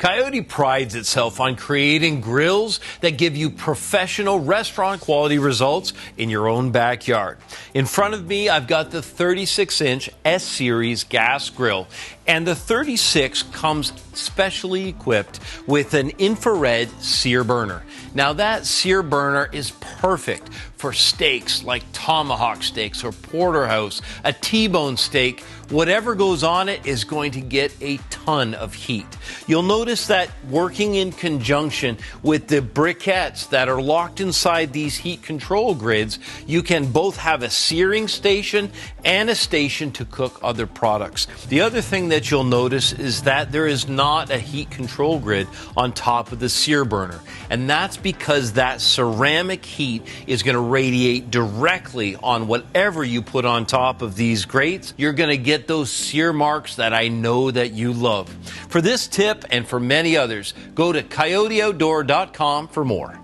Coyote prides itself on creating grills that give you professional restaurant quality results in your own backyard. In front of me, I've got the 36-inch S-Series gas grill, and the 36 comes specially equipped with an infrared sear burner. Now that sear burner is perfect for steaks like tomahawk steaks or porterhouse, a T-bone steak. Whatever goes on it is going to get a ton of heat. You'll notice that working in conjunction with the briquettes that are locked inside these heat control grids, you can both have a searing station and a station to cook other products. The other thing that you'll notice is that there is not a heat control grid on top of the sear burner. And that's because that ceramic heat is going to radiate directly on whatever you put on top of these grates. You're going to get those sear marks that I know that you love. For this tip and for many others, go to coyoteoutdoor.com for more.